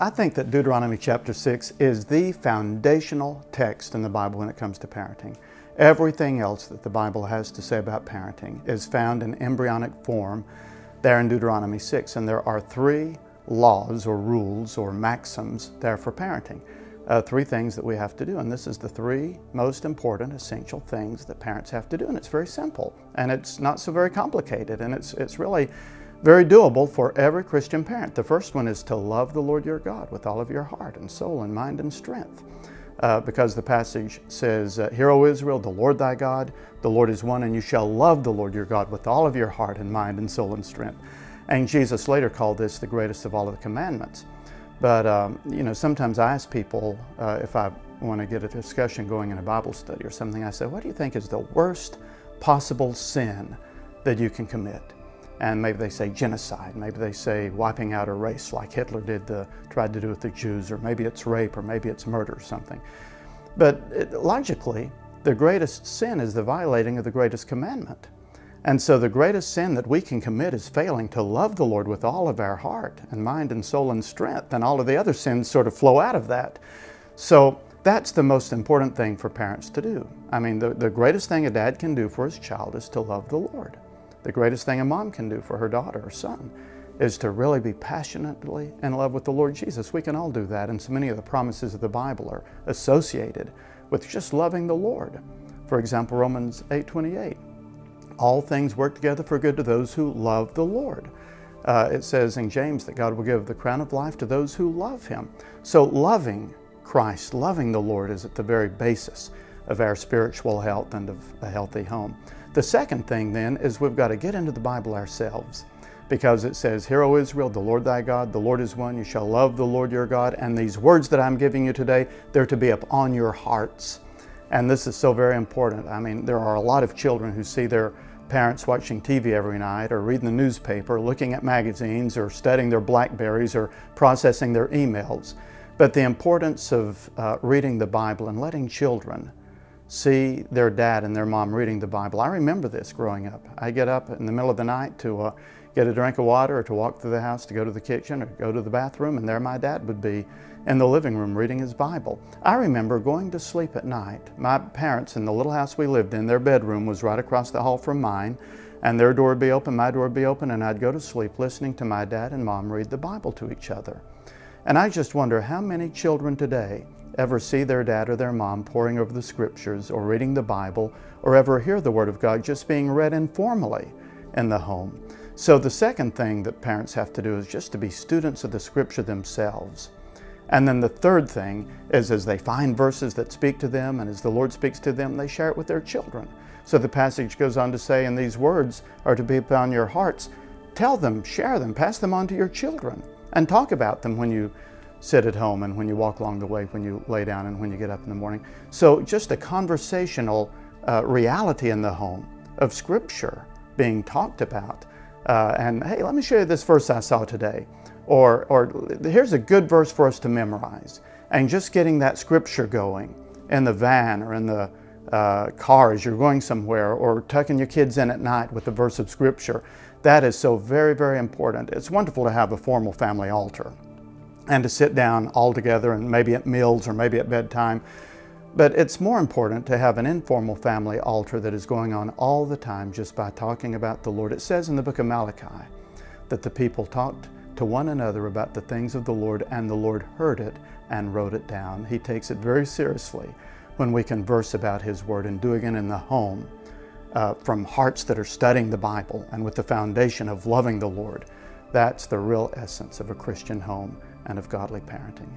I think that Deuteronomy chapter 6 is the foundational text in the Bible when it comes to parenting. Everything else that the Bible has to say about parenting is found in embryonic form there in Deuteronomy 6. And there are 3 laws or rules or maxims there for parenting. 3 things that we have to do, and this is the 3 most important essential things that parents have to do, and it's very simple and it's not so very complicated, and it's really very doable for every Christian parent. The first one is to love the Lord your God with all of your heart and soul and mind and strength, because the passage says, "Hear, O Israel, the Lord thy God, the Lord is one, and you shall love the Lord your God with all of your heart and mind and soul and strength." And Jesus later called this the greatest of all of the commandments. But you know, sometimes I ask people, if I want to get a discussion going in a Bible study or something, I say, what do you think is the worst possible sin that you can commit? And maybe they say genocide, maybe they say wiping out a race like Hitler tried to do with the Jews, or maybe it's rape, or maybe it's murder or something. But logically, the greatest sin is the violating of the greatest commandment. And so the greatest sin that we can commit is failing to love the Lord with all of our heart and mind and soul and strength, and all of the other sins sort of flow out of that. So that's the most important thing for parents to do. I mean, the greatest thing a dad can do for his child is to love the Lord. The greatest thing a mom can do for her daughter or son is to really be passionately in love with the Lord Jesus. We can all do that, and so many of the promises of the Bible are associated with just loving the Lord. For example, Romans 8:28. All things work together for good to those who love the Lord. It says in James that God will give the crown of life to those who love Him. So loving Christ, loving the Lord, is at the very basis of our spiritual health and of a healthy home. The second thing then is we've got to get into the Bible ourselves, because it says, "Hear, O Israel, the Lord thy God, the Lord is one, you shall love the Lord your God, and these words that I'm giving you today, they're to be upon your hearts." And this is so very important. I mean, there are a lot of children who see their parents watching TV every night, or reading the newspaper, looking at magazines, or studying their Blackberries, or processing their emails. But the importance of reading the Bible and letting children see their dad and their mom reading the Bible. I remember this growing up. I get up in the middle of the night to get a drink of water, or to walk through the house to go to the kitchen or go to the bathroom, and there my dad would be in the living room reading his Bible. I remember going to sleep at night. My parents, in the little house we lived in, their bedroom was right across the hall from mine, and their door would be open, my door would be open, and I'd go to sleep listening to my dad and mom read the Bible to each other. And I just wonder how many children today ever see their dad or their mom poring over the scriptures or reading the Bible, or ever hear the Word of God just being read informally in the home. So the second thing that parents have to do is just to be students of the Scripture themselves. And then the third thing is, as they find verses that speak to them, and as the Lord speaks to them, they share it with their children. So the passage goes on to say, "And these words are to be upon your hearts." Tell them, share them, pass them on to your children, and talk about them when you sit at home, and when you walk along the way, when you lay down, and when you get up in the morning. So just a conversational reality in the home of Scripture being talked about. And hey, let me show you this verse I saw today. Or here's a good verse for us to memorize. And just getting that Scripture going in the van or in the car as you're going somewhere, or tucking your kids in at night with a verse of Scripture. That is so very, very important. It's wonderful to have a formal family altar and to sit down all together, and maybe at meals or maybe at bedtime. But it's more important to have an informal family altar that is going on all the time, just by talking about the Lord. It says in the book of Malachi that the people talked to one another about the things of the Lord, and the Lord heard it and wrote it down. He takes it very seriously when we converse about His Word, and doing it in the home from hearts that are studying the Bible and with the foundation of loving the Lord. That's the real essence of a Christian home and of godly parenting.